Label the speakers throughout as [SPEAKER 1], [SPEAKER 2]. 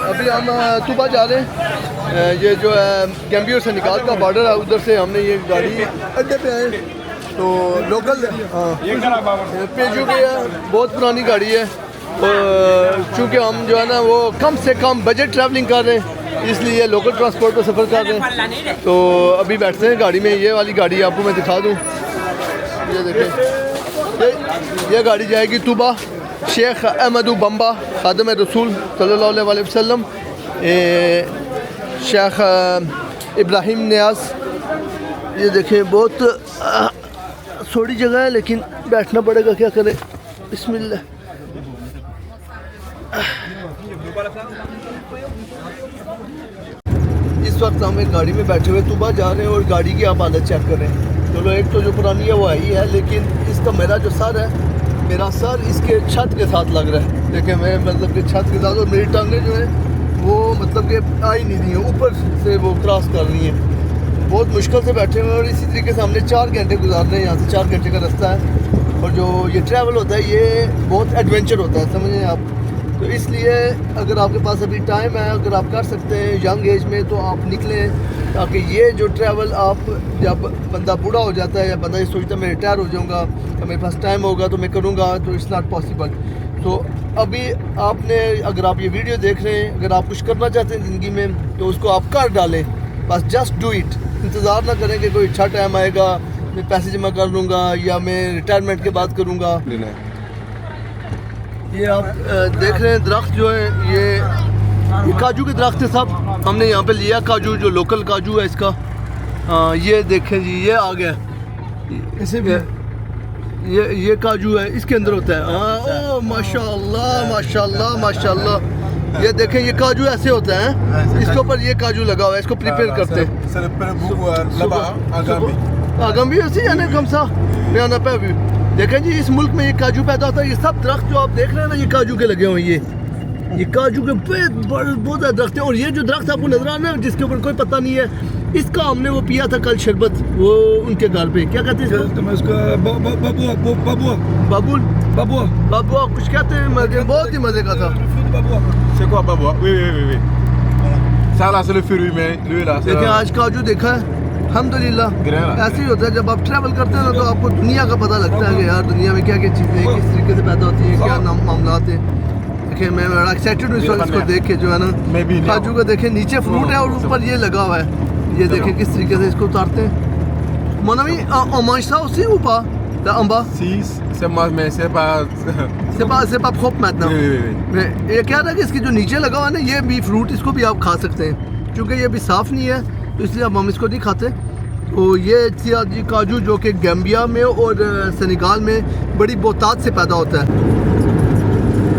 [SPEAKER 1] अभी हम तुबा जा रहे हैं। ये जो है गैम्बियो से निकाल का बॉर्डर है, उधर से हमने ये गाड़ी अड्डे पे आए तो लोकल पेजो की बहुत पुरानी गाड़ी है। चूँकि हम जो है ना वो कम से कम बजट ट्रैवलिंग कर रहे हैं, इसलिए लोकल ट्रांसपोर्ट पर सफ़र कर रहे हैं। तो अभी बैठते हैं गाड़ी में। ये वाली गाड़ी आपको मैं दिखा दूँ, ये देखें, ये गाड़ी जाएगी तुबा शेख अहमद बम्बा खादम रसूल सल्लल्लाहु अलैहि वसल्लम, शेख इब्राहिम नियाज़। ये देखें बहुत थोड़ी जगह है लेकिन बैठना पड़ेगा, क्या करें। बिस्मिल्लाह। इस वक्त हम एक गाड़ी में बैठे हुए तुबा जा रहे हैं और गाड़ी की आप हालत चेक करें। चलो एक तो जो पुरानी है वो आई है, लेकिन इसका मेरा जो सर है, मेरा सर इसके छत के साथ लग रहा है। देखिए मैं मतलब कि छत के साथ, और मेरी टांगें जो है वो मतलब कि आ ही नहीं रही है, ऊपर से वो क्रॉस कर रही हैं। बहुत मुश्किल से बैठे हुए हैं और इसी तरीके से हमने 4 घंटे गुजार रहे हैं। यहाँ से 4 घंटे का रास्ता है और जो ये ट्रैवल होता है ये बहुत एडवेंचर होता है, समझें आप। तो इसलिए अगर आपके पास अभी टाइम है, अगर आप कर सकते हैं यंग एज में, तो आप निकलें, ताकि ये जो ट्रैवल आप जब बंदा बूढ़ा हो जाता है या बंदा ये सोचता है मैं रिटायर हो जाऊँगा या मेरे पास टाइम होगा तो मैं करूँगा, तो इट्स नॉट पॉसिबल। तो अभी आपने, अगर आप ये वीडियो देख रहे हैं, अगर आप कुछ करना चाहते हैं ज़िंदगी में तो उसको आप कर डालें, बस जस्ट डू इट। इंतज़ार ना करें कि कोई अच्छा टाइम आएगा, मैं पैसे जमा कर लूँगा या मैं रिटायरमेंट के बाद करूँगा। ये आप देख रहे हैं दरख्त जो है, ये काजू के दरख्त है सब। हमने यहाँ पे लिया काजू, जो लोकल काजू है इसका। ये देखें जी, ये आ गया ऐसे भी। ये काजू है, इसके अंदर होता है। हाँ, माशाल्लाह माशाल्लाह माशाल्लाह। ये देखें, ये काजू ऐसे होता है, इसके ऊपर ये काजू लगा हुआ है, इसको प्रिपेयर करते हैं। आगम भी ऐसे यानी कम सा नया पे भी। देखें जी, इस मुल्क में ये काजू पैदा होता है। ये सब दरख्त जो आप देख रहे हैं ना, ये काजू के लगे हुए हैं। ये काजू के बहुत ज़्यादा दरख्त है। और ये जो दरख्त आपको नजर आ रहा है जिसके ऊपर कोई पता नहीं है, इसका हमने वो पिया था कल शरबत, वो उनके घर पे। क्या कहते हैं इसको? बाबुआ कुछ कहते हैं, मजे बहुत ही मजे का था। देखिए आज काजू देखा है, अल्हम्दुलिल्लाह। ऐसे ही होता है जब आप ट्रैवल करते हैं ना, तो आपको दुनिया का पता लगता है कि यार दुनिया में क्या क्या चीज़ें किस तरीके से पैदा होती हैं, क्या मामला हैं। देखिए मैं बड़ा एक्साइटेड हूँ इसको देख के, जो है ना काजू का। देखें नीचे फ्रूट है और ऊपर ये लगा हुआ है। ये देखें किस तरीके से इसको उतारते हैं। मनवी अमाशा उसी ऊपर अम्बा से पाप खोप मैतना। ये क्या था कि इसकी जो नीचे लगा हुआ है ना, ये भी फ्रूट, इसको भी आप खा सकते हैं। क्योंकि ये भी साफ़ नहीं है तो इसलिए अब हम इसको नहीं खाते। तो ये जी काजू जो कि गैम्बिया में और सेनेगाल में बड़ी बहुतात से पैदा होता है।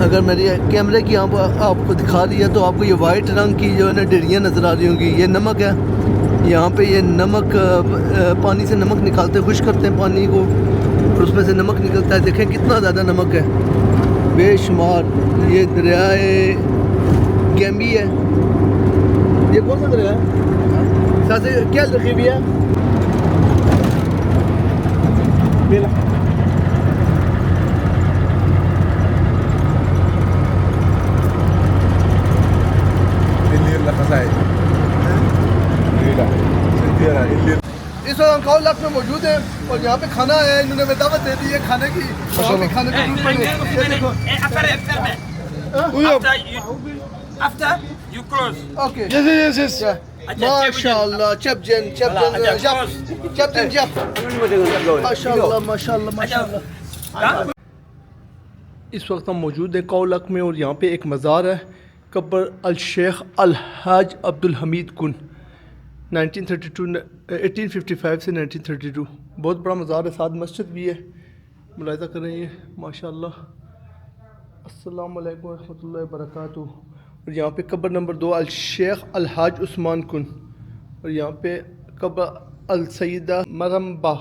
[SPEAKER 1] अगर मेरी कैमरे की यहाँ पर आपको दिखा रही है तो आपको ये वाइट रंग की जो है ना डेरियाँ नज़र आ रही होंगी, ये नमक है। यहाँ पे ये नमक, पानी से नमक निकालते, खुश करते हैं पानी को और उसमें से नमक निकलता है। देखें कितना ज़्यादा नमक है, बेशुमार। ये दरियाए गैम्बी है। ये कौन सा दरिया है? सासे क्या रखी हुई है? इस वक्त हम काउलक में मौजूद हैं और यहाँ पे खाना है, इन्होंने हमें दावत दे दी है खाने की। खाने के रूप में देखो माशाल्लाह, चपजन माशाल्लाह माशाल्लाह माशाल्लाह। इस वक्त हम मौजूद हैं काउलक में और यहाँ पे एक मज़ार है, कब्र अल शेख अल हाज अब्दुल हमीद कुन, 1855 से 1932। बहुत बड़ा मज़ार है, साथ मस्जिद भी है, मुलाहिज़ा कर रहे हैं माशाल्लाह। अस्सलामु अलैकुम रहमतुल्लाहि व बरकातुहू। और यहाँ पे कब्र नंबर 2 अल शेख अल हाज उस्मान कुन, और यहाँ पे कब्र अल सईदा मरम्बा,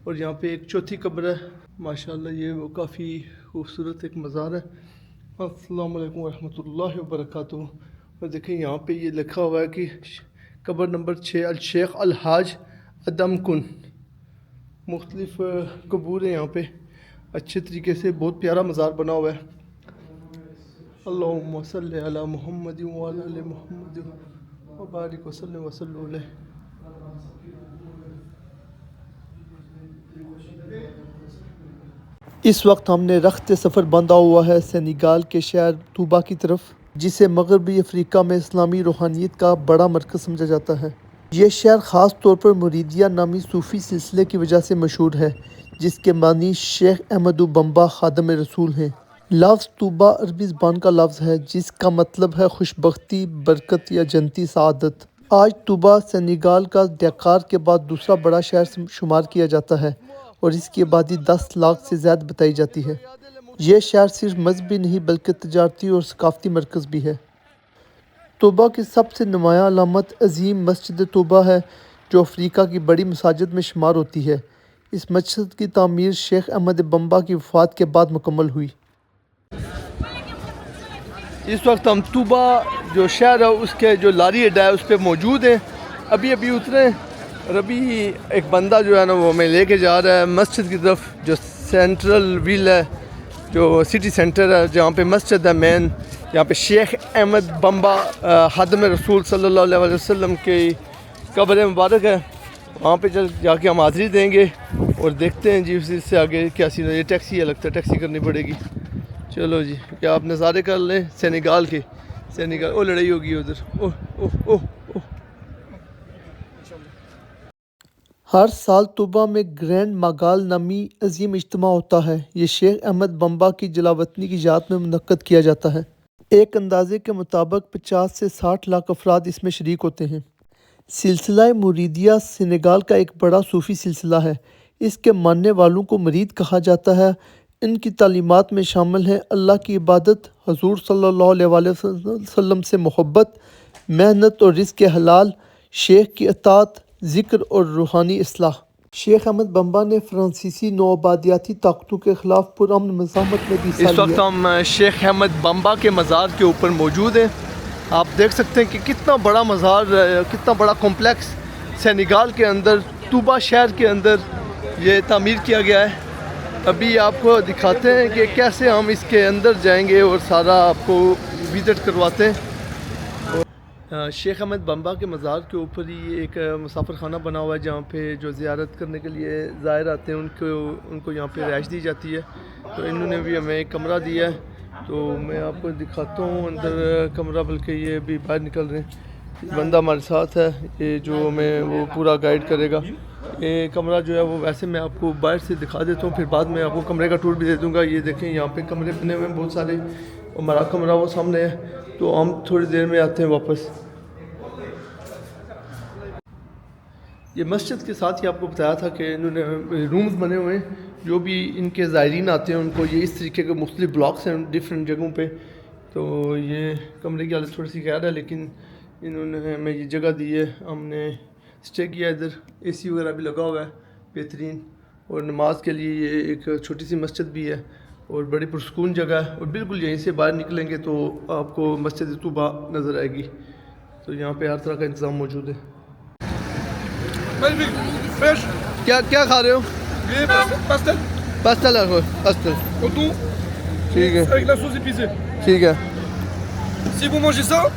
[SPEAKER 1] और यहाँ पे एक चौथी कब्र है माशाल्लाह। ये वो काफ़ी खूबसूरत एक मज़ार है। अस्सलामु अलैकुम रहमतुल्लाहि व बरकातुहू। और देखिए यहाँ पे ये लिखा हुआ है कि कब्र नंबर 6 अल शेख अल हाज अदम कुन। मुख्तलिफ कबूर है यहाँ पे, अच्छे तरीके से बहुत प्यारा मज़ार बना हुआ है। अल्लाहुम्मा सल्लि अला मुहम्मद व अला आलि मुहम्मद व बारिक वसल्लिम वसल्लु अलैहि। इस वक्त हमने रख्त सफ़र बांधा हुआ है सेनेगाल के शहर तूबा की तरफ, जिसे मगरबी अफ्रीका में इस्लामी रूहानियत का बड़ा मरकज़ समझा जाता है। यह शहर ख़ास तौर पर मुरीदिया नामी सूफ़ी सिलसिले की वजह से मशहूर है, जिसके मानी शेख अहमद बम्बा खादम रसूल हैं। लफ्ज़ तूबा अरबी ज़बान का लफ्ज़ है जिसका मतलब है खुशबख्ती, बरकत या जन्नती सआदत। आज तूबा सेनेगाल का डकार के बाद दूसरा बड़ा शहर शुमार किया जाता है और इसकी आबादी 10 लाख से ज़्यादा बताई जाती है। यह शहर सिर्फ मजहबी नहीं बल्कि तजारती और सकाफ़ती मरकज़ भी है। तूबा की सबसे नुमायाँ अलामत अज़ीम मस्जिद तूबा है, जो अफ्रीका की बड़ी मसाजिद में शुमार होती है। इस मस्जिद की तामीर शेख अहमद बम्बा की वफ़ात के बाद मुकम्मल हुई। इस वक्त हम तूबा जो शहर है उसके जो लारी अड्डा है उस पर मौजूद हैं। अभी अभी उतरे और अभी एक बंदा जो है ना वो हमें लेके जा रहा है मस्जिद की तरफ, जो सेंट्रल व्हील है, जो सिटी सेंटर है जहाँ पे मस्जिद है मेन। यहाँ पे शेख अहमद बम्बा खादिम रसूल सल्लल्लाहु अलैहि वसल्लम की कब्र मुबारक है। वहाँ पे चल जाके हम हाज़िरी देंगे और देखते हैं जी उससे आगे क्या सीन है। ये टैक्सी है, लगता है टैक्सी करनी पड़ेगी। चलो जी, क्या आप नज़ारे कर लें सेनेगाल के। सेनेगाल ओ लड़ाई होगी उधर। ओह ओह ओह ओह। हर साल तूबा में ग्रैंड मागाल नामी अजीम इज्तिमा होता है। ये शेख अहमद बम्बा की जलावतनी की याद में मुनक्कद किया जाता है। एक अंदाजे के मुताबिक 50 से 60 लाख अफराद इसमें शरीक होते हैं। सिलसिला मुरीदिया सेनेगाल का एक बड़ा सूफ़ी सिलसिला है। इसके मानने वालों को मुरीद कहा जाता है। इनकी तालीमात में शामिल हैं अल्लाह की इबादत, हुज़ूर सल्लल्लाहु अलैहि वसल्लम से मोहब्बत, मेहनत और रिज़्क़ हलाल, शेख की अतात, ज़िक्र और रूहानी इस्लाह। शेख अहमद बम्बा ने फ्रांसीसी नौआबादियाती ताकतों के ख़िलाफ़ पुरअमन मज़ाहमत में भी हिस्सा लिया। इस वक्त हम शेख अहमद बम्बा के मज़ार के ऊपर मौजूद हैं। आप देख सकते हैं कि कितना बड़ा मज़ार, कितना बड़ा कॉम्प्लेक्स सेनेगाल के अंदर तूबा शहर के अंदर ये तामीर किया गया है। अभी आपको दिखाते हैं कि कैसे हम इसके अंदर जाएंगे और सारा आपको विज़िट करवाते हैं। शेख अहमद बम्बा के मज़ार के ऊपर ही एक मुसाफिर खाना बना हुआ है, जहाँ पे जो ज़ियारत करने के लिए ज़ायर आते हैं उनको यहाँ पे रिहाइश दी जाती है। तो इन्होंने भी हमें एक कमरा दिया है, तो मैं आपको दिखाता हूँ अंदर कमरा, बल्कि ये भी बाहर निकल रहे हैं। बंदा हमारे साथ है, ये जो हमें वो पूरा गाइड करेगा। ये कमरा जो है वो वैसे मैं आपको बाहर से दिखा देता हूँ, फिर बाद में आपको कमरे का टूर भी दे दूँगा। ये देखें यहाँ पे कमरे बने हुए हैं बहुत सारे, और हमारा कमरा वो सामने है। तो हम थोड़ी देर में आते हैं वापस। ये मस्जिद के साथ ही आपको बताया था कि इन्होंने रूम्स बने हुए हैं, जो भी इनके ज़ायरीन आते हैं उनको ये इस तरीके के मुख्तलिफ ब्लॉक्स हैं डिफरेंट जगहों पे। तो ये कमरे की हालत थोड़ी सी खैर है, लेकिन इन्होंने हमें ये जगह दी है, हमने स्टे किया। इधर AC वगैरह भी लगा हुआ है बेहतरीन, और नमाज के लिए ये एक छोटी सी मस्जिद भी है और बड़ी पुरसकून जगह है। और बिल्कुल यहीं से बाहर निकलेंगे तो आपको मस्जिद तूबा नज़र आएगी। तो यहाँ पे हर तरह का इंतज़ाम मौजूद है। क्या क्या खा रहे हो?
[SPEAKER 2] ये pastel.
[SPEAKER 1] पास्ता ला पास्ता।
[SPEAKER 2] Au thon.
[SPEAKER 1] ठीक है
[SPEAKER 2] Avec la sauce épicée.
[SPEAKER 1] ठीक है।
[SPEAKER 2] Si vous mangez ça,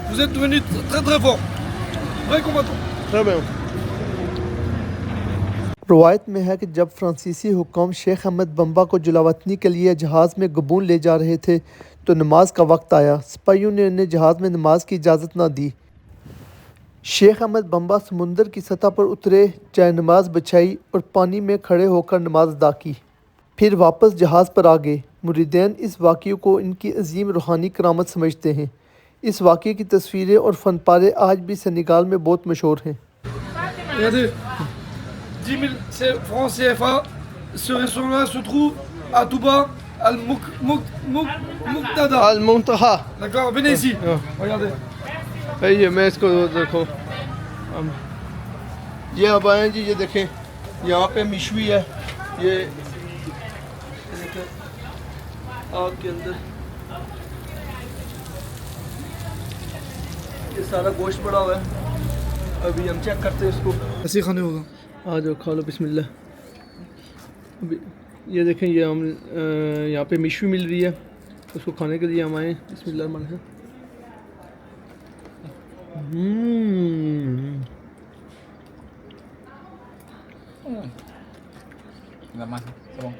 [SPEAKER 2] vous êtes devenu très très fort. Vrai combattant.
[SPEAKER 1] रवायत में है कि जब फ्रांसीसी हुक्म शेख अहमद बम्बा को जलावतनी के लिए जहाज़ में गबून ले जा रहे थे तो नमाज का वक्त आया। सिपाहियों ने उन्हें जहाज़ में नमाज की इजाज़त ना दी। शेख अहमद बम्बा समुंदर की सतह पर उतरे, चाय नमाज बिछाई और पानी में खड़े होकर नमाज अदा की, फिर वापस जहाज़ पर आ गए। मुरीदैन इस वाक़ये को इनकी अजीम रूहानी करामत समझते हैं। इस वाक़ये की तस्वीरें और फन पारे आज भी सेनेगाल में बहुत मशहूर हैं।
[SPEAKER 2] 10 000 francs CFA. Ce restaurant-là se trouve à Touba, Al-Muqtada.
[SPEAKER 1] Al-Muntaha।
[SPEAKER 2] D'accord, venez ici. Regardez.
[SPEAKER 1] ये मैं इसको देखो, ये अब आए जी, ये देखें यहाँ पे मिशवी है, ये देखें आग के अंदर ये सारा गोश्त पड़ा हुआ है। अभी हम चेक करते हैं इसको।
[SPEAKER 2] ऐसे खाने होगा।
[SPEAKER 1] आ जाओ खा लो, बिस्मिल्लाह। अभी ये देखें, ये हम यहाँ पे मिशवी मिल रही है उसको खाने के लिए हम आए। बिस्मिल्लाह है।
[SPEAKER 3] Nggak masuk, tolong.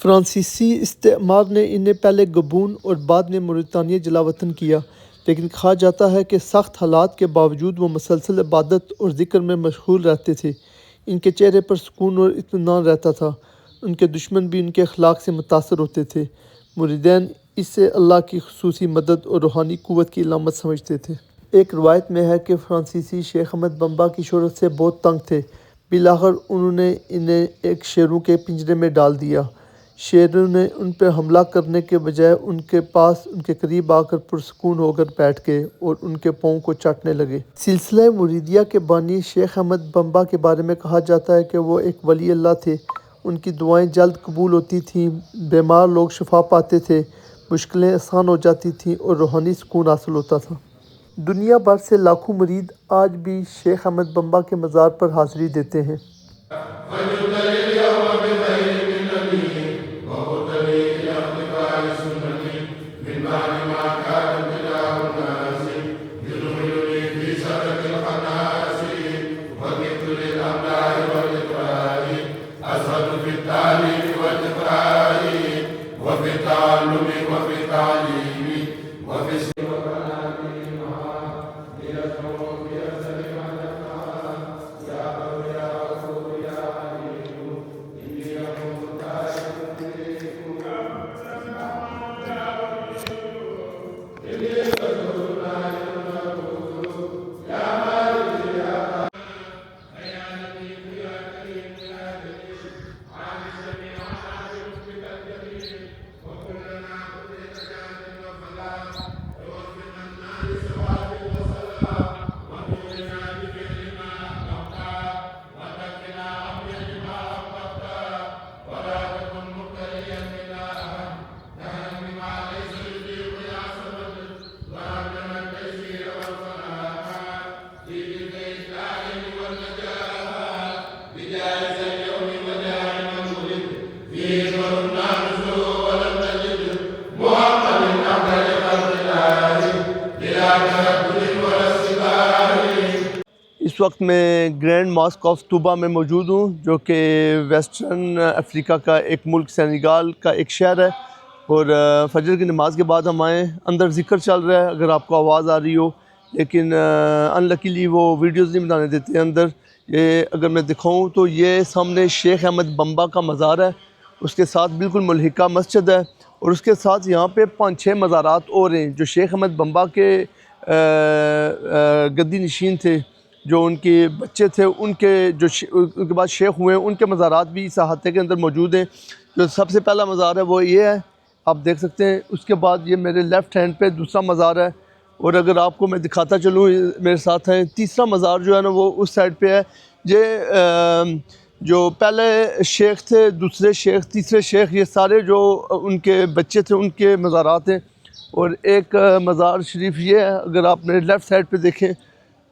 [SPEAKER 1] फ्रांसीसी इस्तेमार ने इन्हें पहले गबून और बाद में मौरितानिया जलावतन किया, लेकिन कहा जाता है कि सख्त हालात के बावजूद वो मुसलसल इबादत और ज़िक्र में मशगूल रहते थे। इनके चेहरे पर सुकून और इत्मीनान रहता था। उनके दुश्मन भी इनके अखलाक से मुतासर होते थे। मुरीदैन इससे अल्लाह की खुसूसी मदद और रूहानी क़ुव्वत की अलामत समझते थे। एक रवायत में है कि फ्रांसीसी शेख अहमद बम्बा की शोहरत से बहुत तंग थे। बिलाखिर उन्होंने इन्हें एक शेरों के पिंजरे में डाल दिया। शेरों ने उन पर हमला करने के बजाय उनके पास उनके करीब आकर पुरसकून होकर बैठ गए और उनके पाँव को चाटने लगे। सिलसिला मुरीदिया के बानी शेख अहमद बम्बा के बारे में कहा जाता है कि वो एक वली अल्लाह थे। उनकी दुआएं जल्द कबूल होती थीं, बीमार लोग शिफा पाते थे, मुश्किलें आसान हो जाती थीं और रूहानी सुकून हासिल होता था। दुनिया भर से लाखों मुरीद आज भी शेख अहमद बम्बा के मज़ार पर हाज़िरी देते हैं। इस वक्त मैं ग्रैंड मॉस्क ऑफ तूबा में मौजूद हूँ, जो कि वेस्टर्न अफ्रीका का एक मुल्क सेनेगल का एक शहर है। और फजर की नमाज़ के बाद हम आए। अंदर ज़िक्र चल रहा है, अगर आपको आवाज़ आ रही हो, लेकिन अनलकीली वो वीडियोस नहीं बनाने देते अंदर। ये अगर मैं दिखाऊँ तो ये सामने शेख अहमद बम्बा का मज़ार है, उसके साथ बिल्कुल मुल्हिका मस्जिद है और उसके साथ यहाँ पे 5-6 मज़ारात और हैं जो शेख अहमद बम्बा के गद्दी नशीन थे, जो उनके बच्चे थे, उनके जो उनके बाद शेख हुए, उनके मज़ारात भी इस अहाते के अंदर मौजूद हैं। जो सबसे पहला मज़ार है वो ये है, आप देख सकते हैं। उसके बाद ये मेरे लेफ़्ट हैंड पे दूसरा मज़ार है, और अगर आपको मैं दिखाता चलूँ, मेरे साथ है तीसरा मज़ार जो है ना, वो उस साइड पे है। ये जो पहले शेख थे, दूसरे शेख, तीसरे शेख, ये सारे जो उनके बच्चे थे उनके मज़ारात हैं। और एक मज़ार शरीफ ये है, अगर आप मेरे लेफ़्ट साइड पे देखें,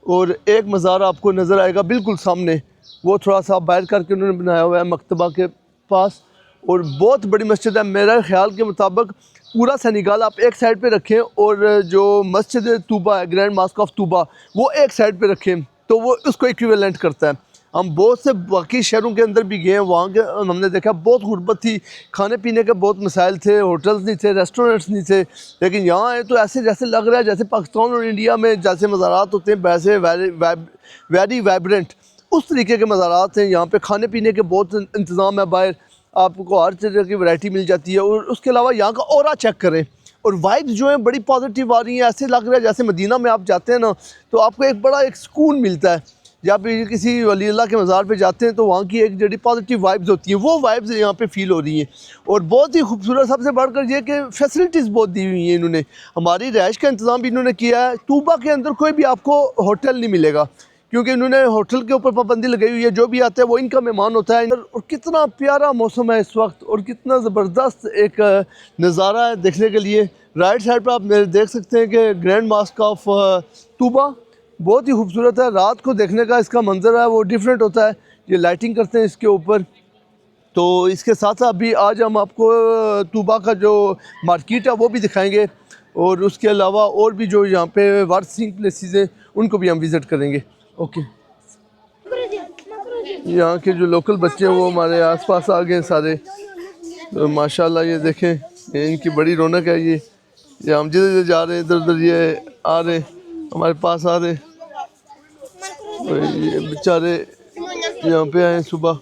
[SPEAKER 1] और एक मज़ार आपको नज़र आएगा बिल्कुल सामने, वो थोड़ा सा बाहर करके उन्होंने बनाया हुआ है मकतबा के पास, और बहुत बड़ी मस्जिद है। मेरे ख़्याल के मुताबिक पूरा सेनेगल आप एक साइड पे रखें और जो मस्जिद तूबा है, ग्रैंड मॉस्क ऑफ तूबा, वो एक साइड पे रखें तो वो उसको इक्विवेलेंट करता है। हम बहुत से बाकी शहरों के अंदर भी गए हैं, वहाँ के हमने देखा बहुत गुर्बत थी, खाने पीने के बहुत मसाइल थे, होटल्स नहीं थे, रेस्टोरेंट्स नहीं थे। लेकिन यहाँ आए तो ऐसे जैसे लग रहा है जैसे पाकिस्तान और इंडिया में जैसे मज़ारात होते हैं वैसे वेरी वाइब्रेंट उस तरीके के मज़ारात हैं। यहाँ पे खाने पीने के बहुत इंतज़ाम है, बाहर आपको हर तरह की वैरायटी मिल जाती है। और उसके अलावा यहाँ का ऑरा चेक करें, और वाइब्स जो हैं बड़ी पॉजिटिव आ रही हैं। ऐसे लग रहा है जैसे मदीना में आप जाते हैं ना, तो आपको एक बड़ा एक सुकून मिलता है। जब भी किसी वली अल्लाह के मज़ार पे जाते हैं तो वहाँ की एक जड़ी पॉजिटिव वाइब्स होती हैं, वो वाइब्स यहाँ पे फ़ील हो रही हैं। और बहुत ही खूबसूरत, सबसे बढ़कर ये कि फैसिलिटीज़ बहुत दी हुई हैं इन्होंने। हमारी रिहाइश का इंतज़ाम भी इन्होंने किया है। तूबा के अंदर कोई भी आपको होटल नहीं मिलेगा, क्योंकि इन्होंने होटल के ऊपर पाबंदी लगाई हुई है, जो भी आता है वो इनका मेहमान होता है। और कितना प्यारा मौसम है इस वक्त और कितना ज़बरदस्त एक नज़ारा है देखने के लिए। राइट साइड पर आप देख सकते हैं कि ग्रैंड मास्क ऑफ तूबा बहुत ही खूबसूरत है। रात को देखने का इसका मंजर है वो डिफरेंट होता है, ये लाइटिंग करते हैं इसके ऊपर। तो इसके साथ साथ अभी आज हम आपको तूबा का जो मार्केट है वो भी दिखाएंगे, और उसके अलावा और भी जो यहाँ पे वर्थ सीइंग प्लेसेस हैं उनको भी हम विज़िट करेंगे। ओके, यहाँ के जो लोकल बच्चे हैं वो हमारे आसपास आ गए हैं सारे। तो माशाल्लाह ये देखें, ये इनकी बड़ी रौनक है। ये हम जिधर जा रहे हैं इधर उधर ये आ रहे हैं, हमारे पास आ रहे हैं। और ये बेचारे यहाँ पे आए सुबह।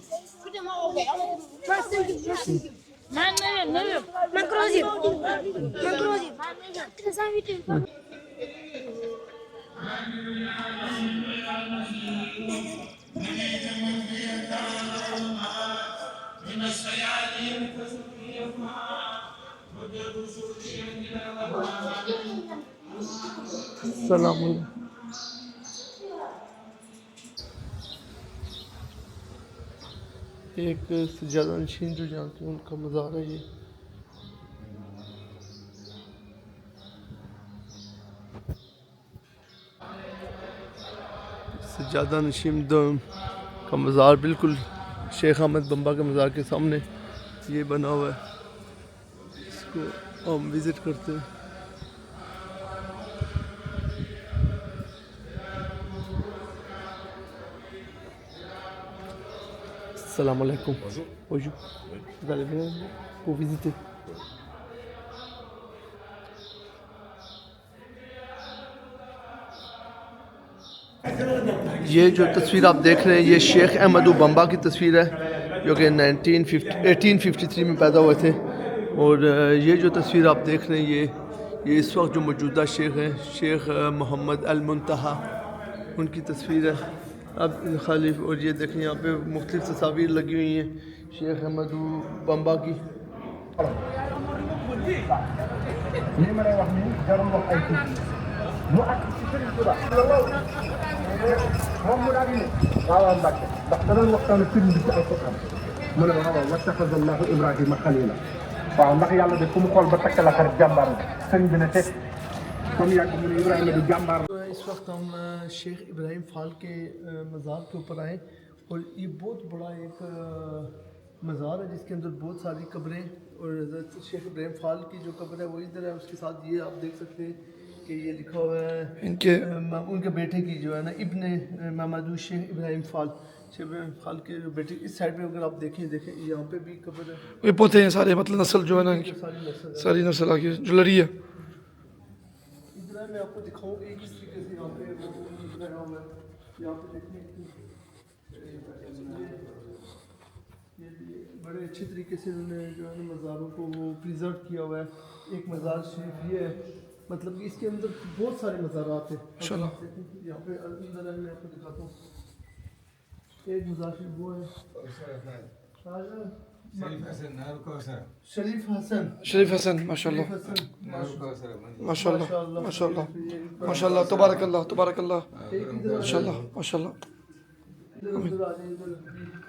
[SPEAKER 1] सलाम। एक सज्जादा नशीन जो जानते हैं उनका मज़ार है ये। सज्जादा नशीन का मज़ार बिल्कुल शेख अहमद बम्बा के मज़ार के सामने ये बना हुआ है, इसको हम विज़िट करते हैं। Assalamu alaikum. Bonjour. Vous allez bien pour visiter? ये जो तस्वीर आप देख रहे हैं ये शेख अहमद बम्बा की तस्वीर है, जो कि 1853 में पैदा हुए थे। और ये जो तस्वीर आप देख रहे हैं ये इस वक्त जो मौजूदा शेख हैं, शेख मोहम्मद अल मुंतहा, उनकी तस्वीर है। अब खालिफ, और ये देखें यहाँ पे मुख्तलिफ तस्वीर लगी हुई हैं शेख अहमद बम्बा की। इस वक्त हम शेख इब्राहिम फ़ाल के मज़ार के ऊपर आए, और ये बहुत बड़ा एक मज़ार है जिसके अंदर बहुत सारी कब्रें, और शेख इब्राहिम फ़ाल की जो कब्र है वो इधर है। उसके साथ ये आप देख सकते हैं कि ये लिखा हुआ है उनके बेटे की जो है ना, इब्ने महमूद शेख इब्राहिम फ़ाल, शेख इब्राहिम फ़ाल के जो बेटे। इस साइड पे अगर आप देखें यहाँ पे भी कब्र है।
[SPEAKER 2] ये पोते हैं सारे, मतलब नस्ल जो है ना, सारी नस्ल आगे जो लड़ी है।
[SPEAKER 1] मैं आपको दिखाऊंगी किस तरीके से यहाँ पे बनाया हुआ है। यहाँ पे देखने ये बड़े अच्छे तरीके से उन्होंने जो है ना मज़ारों को वो प्रिजर्व किया हुआ है। एक मज़ार शरीफ ये है, मतलब कि इसके अंदर बहुत सारे मज़ारात हैं। यहाँ पे अंदर मैं आपको दिखाता हूँ। एक मज़ार शरीफ वो है
[SPEAKER 2] शरीफ हसन, माशाल्लाह माशाल्लाह माशाल्लाह माशाल्लाह, तबारकल्लाह तबारकल्लाह, माशाल्लाह माशाल्लाह।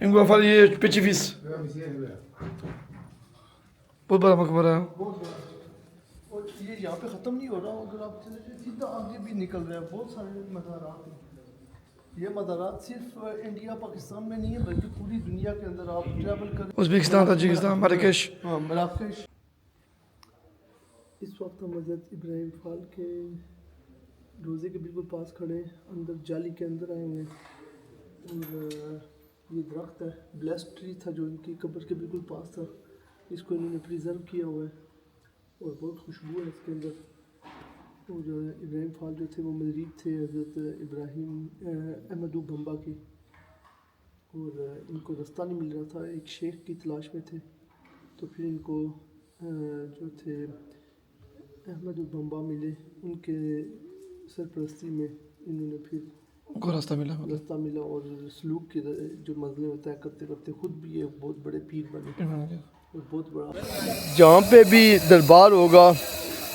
[SPEAKER 2] इंगुआफल ये पेचिफिस बहुत बड़ा मकबरा है।
[SPEAKER 1] और ये यहाँ पे ख़त्म नहीं हो रहा, अगर आप चले सीधा आगे भी निकल रहे हैं। बहुत सारे मज़ारात हैं। ये मज़ारात सिर्फ इंडिया पाकिस्तान में नहीं है बल्कि पूरी दुनिया के अंदर आप ट्रैवल करें।
[SPEAKER 2] Uzbekistan, Tajikistan, Marrakesh.
[SPEAKER 1] हाँ, मराकेश। इस वक्त हम हज़रत इब्राहिम फ़ाल के रोज़े के बिल्कुल पास खड़े हैं, अंदर जाली के अंदर आए हुए हैं। और ये दरख्त है, ब्लेस्ड ट्री था जो इनकी कब्र के बिल्कुल पास था, इसको इन्होंने प्रिजर्व किया हुआ है और बहुत खुशबू है इसके अंदर। वो जो है इब्राहिम फ़ाल जो थे वो मरीद थे हज़रत इब्राहिम अहमद बम्बा के, और इनको रास्ता नहीं मिल रहा था, एक शेख की तलाश में थे। तो फिर इनको जो थे अहमद बम्बा मिले, उनके सरपरस्ती में इन्होंने फिर
[SPEAKER 2] उनको रास्ता मिला
[SPEAKER 1] और सलूक के जो मसले होता है करते करते खुद भी एक बहुत बड़े पीर बने और बहुत बड़ा। जहाँ पे भी दरबार होगा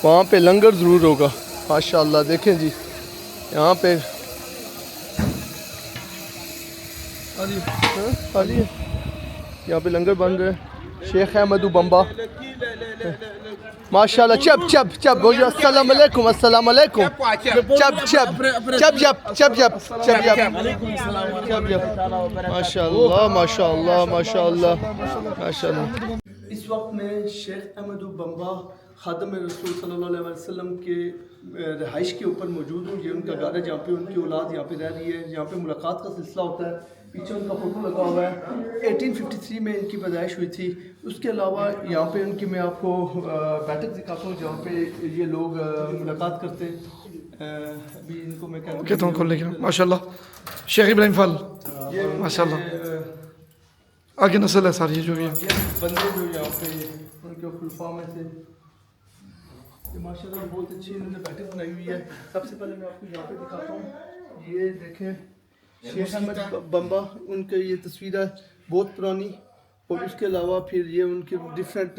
[SPEAKER 1] वहाँ पे लंगर ज़रूर होगा माशाल्लाह। देखें जी यहाँ पे खाली है, यहाँ पे लंगर बन रहे हैं। शेख अहमद बम्बा माशाल्लाह। चप चप चप बोलिए अस्सलाम वालेकुम, अस्सलाम वालेकुम। चप चप चप चप चप चप चप चप चप माशाल्लाह माशाल्लाह माशाल्लाह माशाल्लाह। इस वक्त में शेख अहमद बम्बा खादम रसूल सल्लल्लाहु अलैहि वसल्लम के रहाइश के ऊपर मौजूद हूँ। ये उनका घर है जहाँ पे उनकी औलाद यहाँ पे रह रही है, यहाँ पे मुलाकात का सिलसिला होता है। पीछे उनका फ़ोटो लगा हुआ है, 1853 में इनकी पैदाइश हुई थी। उसके अलावा यहाँ पे उनकी मैं आपको बैठक दिखाता हूँ जहाँ पे ये लोग मुलाकात करते हैं। अभी इनको मैं
[SPEAKER 2] कहता हूँ खोल लेके माशाल्लाह। शेख इब्राहिम फाल माशाल्लाह, आगे नस्ल है सारी जो भी है।
[SPEAKER 1] बंदे जो यहाँ पे उनके खुलफा में थे, ये माशाल्लाह बहुत अच्छी इन्होंने बैठक बनाई हुई है। सबसे पहले मैं आपको यहाँ पे दिखाता हूँ, ये देखें शेख अहमद बम्बा, उनके ये तस्वीर है बहुत पुरानी। और उसके अलावा फिर ये उनके डिफरेंट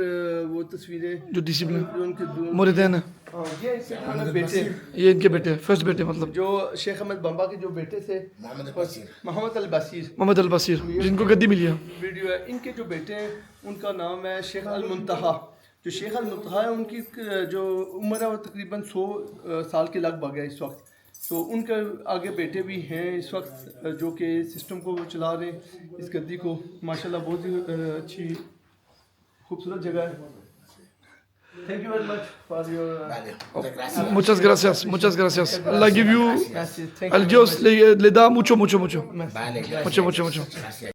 [SPEAKER 1] वो तस्वीरें
[SPEAKER 2] जो डिसिप्लिन
[SPEAKER 1] जो उनके
[SPEAKER 2] मुरीदैन है,
[SPEAKER 1] हाँ ये इनके बेटे,
[SPEAKER 2] ये इनके बेटे फर्स्ट बेटे मतलब
[SPEAKER 1] जो शेख अहमद बम्बा के जो बेटे थे मोहम्मद अल बशीर,
[SPEAKER 2] मोहम्मद अल बशीर जिनको गद्दी मिली है।
[SPEAKER 1] वीडियो है। इनके जो बेटे हैं उनका नाम है शेख अल मुंतहा। जो शेख अल मुंतहा है उनकी जो उम्र है वो तकरीबन 100 साल के लगभग है इस वक्त। तो उनके आगे बेटे भी हैं इस वक्त जो कि सिस्टम को चला रहे हैं, इस गद्दी को। माशाल्लाह बहुत ही अच्छी खूबसूरत जगह है। Thank you very much for your
[SPEAKER 2] Muchas gracias, muchas gracias. Allah give you al Dios le da mucho mucho mucho.
[SPEAKER 4] Vale,
[SPEAKER 2] Mucho mucho mucho.
[SPEAKER 4] gracias.